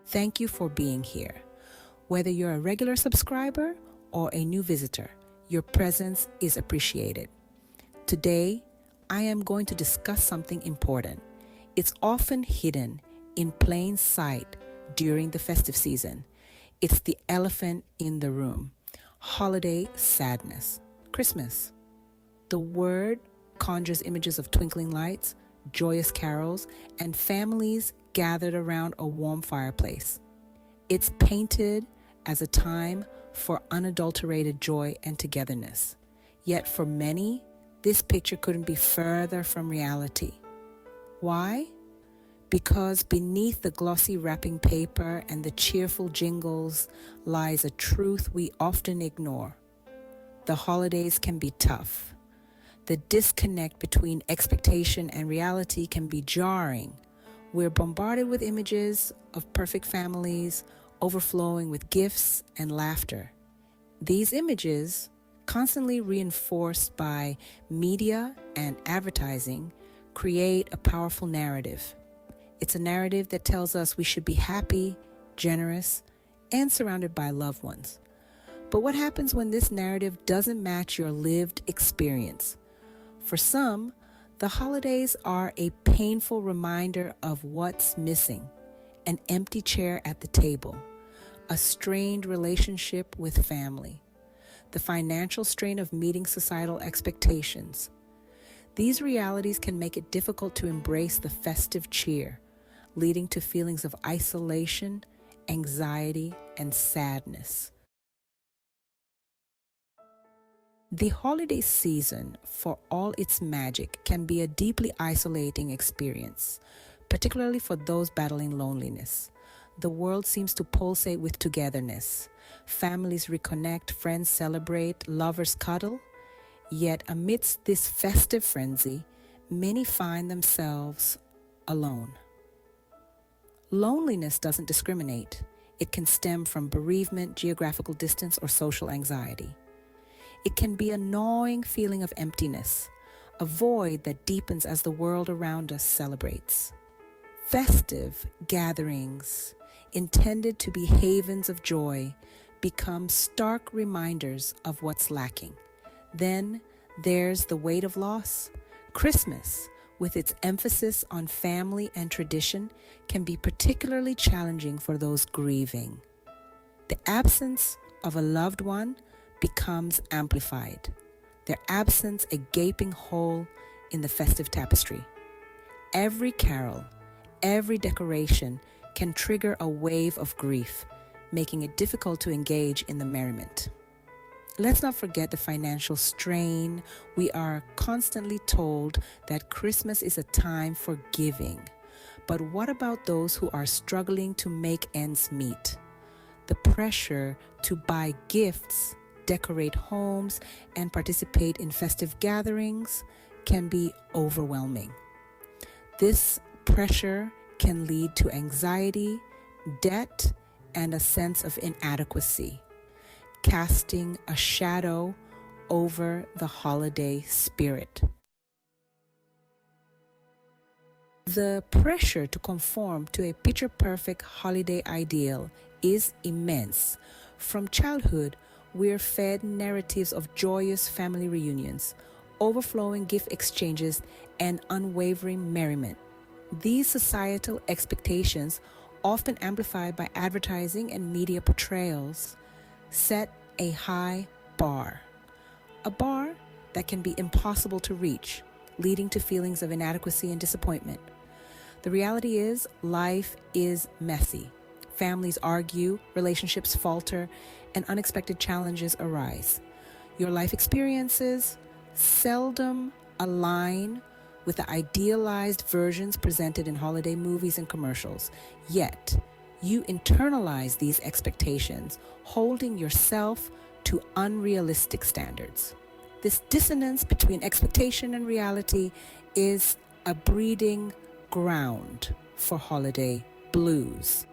Thank you for being here. Whether you're a regular subscriber or a new visitor, your presence is appreciated. Today, I am going to discuss something important. It's often hidden in plain sight during the festive season. It's the elephant in the room. Holiday sadness. Christmas. The word conjures images of twinkling lights, joyous carols, and families gathered around a warm fireplace. It's painted as a time for unadulterated joy and togetherness. Yet for many, this picture couldn't be further from reality. Why? Because beneath the glossy wrapping paper and the cheerful jingles lies a truth we often ignore. The holidays can be tough. The disconnect between expectation and reality can be jarring. We're bombarded with images of perfect families, overflowing with gifts and laughter. These images, constantly reinforced by media and advertising, create a powerful narrative. It's a narrative that tells us we should be happy, generous, and surrounded by loved ones. But what happens when this narrative doesn't match your lived experience? For some, the holidays are a painful reminder of what's missing: an empty chair at the table, a strained relationship with family, the financial strain of meeting societal expectations. These realities can make it difficult to embrace the festive cheer, leading to feelings of isolation, anxiety, and sadness. The holiday season, for all its magic, can be a deeply isolating experience, particularly for those battling loneliness. The world seems to pulsate with togetherness. Families reconnect, friends celebrate, lovers cuddle. Yet amidst this festive frenzy, many find themselves alone. Loneliness doesn't discriminate. It can stem from bereavement, geographical distance, or social anxiety. It can be a gnawing feeling of emptiness, a void that deepens as the world around us celebrates. Festive gatherings, intended to be havens of joy, become stark reminders of what's lacking. Then there's the weight of loss. Christmas, with its emphasis on family and tradition, can be particularly challenging for those grieving. The absence of a loved one becomes amplified, their absence a gaping hole in the festive tapestry. Every carol, every decoration can trigger a wave of grief, making it difficult to engage in the merriment. Let's not forget the financial strain. We are constantly told that Christmas is a time for giving. But what about those who are struggling to make ends meet? The pressure to buy gifts, decorate homes, and participate in festive gatherings can be overwhelming. This pressure can lead to anxiety, debt, and a sense of inadequacy, casting a shadow over the holiday spirit. The pressure to conform to a picture-perfect holiday ideal is immense. From childhood, we're fed narratives of joyous family reunions, overflowing gift exchanges, and unwavering merriment. These societal expectations, often amplified by advertising and media portrayals, set a high bar. A bar that can be impossible to reach, leading to feelings of inadequacy and disappointment. The reality is, life is messy. Families argue, relationships falter, and unexpected challenges arise. Your life experiences seldom align with the idealized versions presented in holiday movies and commercials. Yet, you internalize these expectations, holding yourself to unrealistic standards. This dissonance between expectation and reality is a breeding ground for holiday blues.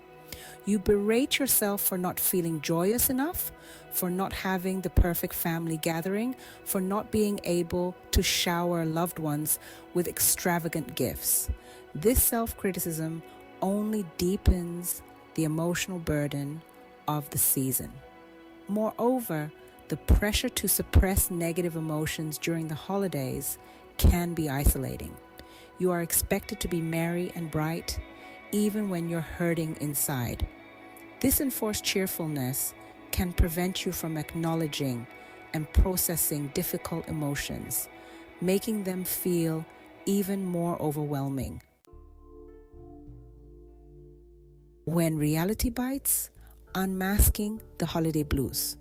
You berate yourself for not feeling joyous enough, for not having the perfect family gathering, for not being able to shower loved ones with extravagant gifts. This self-criticism only deepens the emotional burden of the season. Moreover, the pressure to suppress negative emotions during the holidays can be isolating. You are expected to be merry and bright, even when you're hurting inside. This enforced cheerfulness can prevent you from acknowledging and processing difficult emotions, making them feel even more overwhelming. When reality bites, unmasking the holiday blues.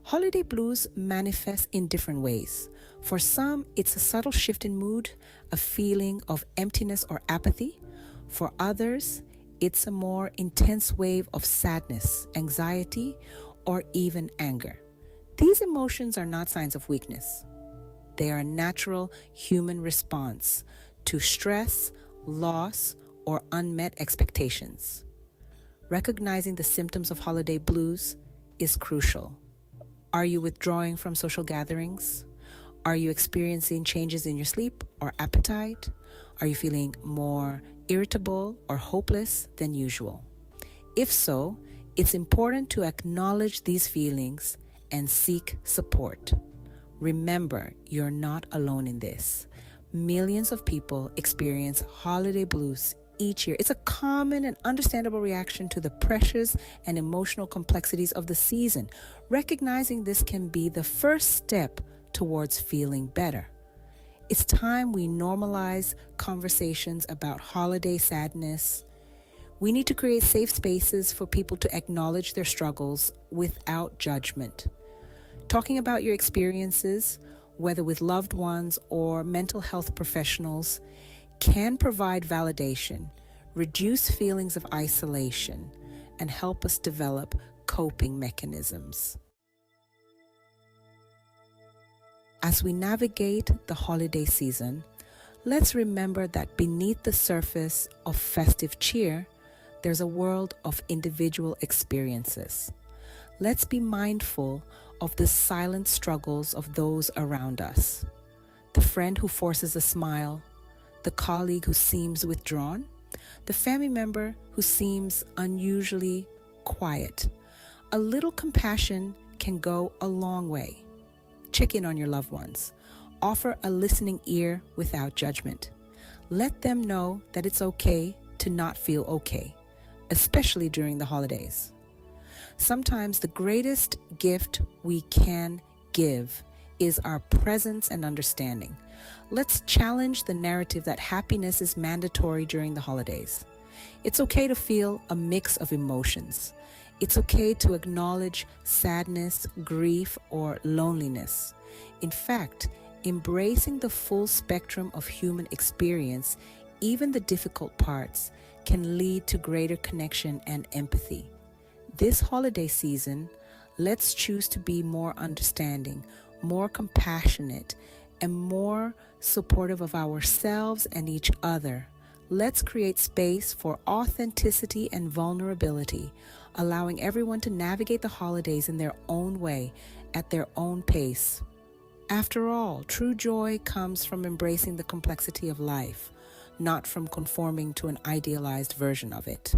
Holiday blues manifest in different ways. For some, it's a subtle shift in mood, a feeling of emptiness or apathy. For others, it's a more intense wave of sadness, anxiety, or even anger. These emotions are not signs of weakness. They are a natural human response to stress, loss, or unmet expectations. Recognizing the symptoms of holiday blues is crucial. Are you withdrawing from social gatherings? Are you experiencing changes in your sleep or appetite? Are you feeling more irritable or hopeless than usual? If so, it's important to acknowledge these feelings and seek support. Remember, you're not alone in this. Millions of people experience holiday blues each year. It's a common and understandable reaction to the pressures and emotional complexities of the season. Recognizing this can be the first step towards feeling better. It's time we normalize conversations about holiday sadness. We need to create safe spaces for people to acknowledge their struggles without judgment. Talking about your experiences, whether with loved ones or mental health professionals, can provide validation, reduce feelings of isolation, and help us develop coping mechanisms. As we navigate the holiday season, let's remember that beneath the surface of festive cheer, there's a world of individual experiences. Let's be mindful of the silent struggles of those around us. The friend who forces a smile, the colleague who seems withdrawn, the family member who seems unusually quiet. A little compassion can go a long way. Check in on your loved ones. Offer a listening ear without judgment. Let them know that it's okay to not feel okay, especially during the holidays. Sometimes the greatest gift we can give is our presence and understanding. Let's challenge the narrative that happiness is mandatory during the holidays. It's okay to feel a mix of emotions. It's okay to acknowledge sadness, grief, or loneliness. In fact, embracing the full spectrum of human experience, even the difficult parts, can lead to greater connection and empathy. This holiday season, let's choose to be more understanding, more compassionate, and more supportive of ourselves and each other. Let's create space for authenticity and vulnerability, allowing everyone to navigate the holidays in their own way, at their own pace. After all, true joy comes from embracing the complexity of life, not from conforming to an idealized version of it.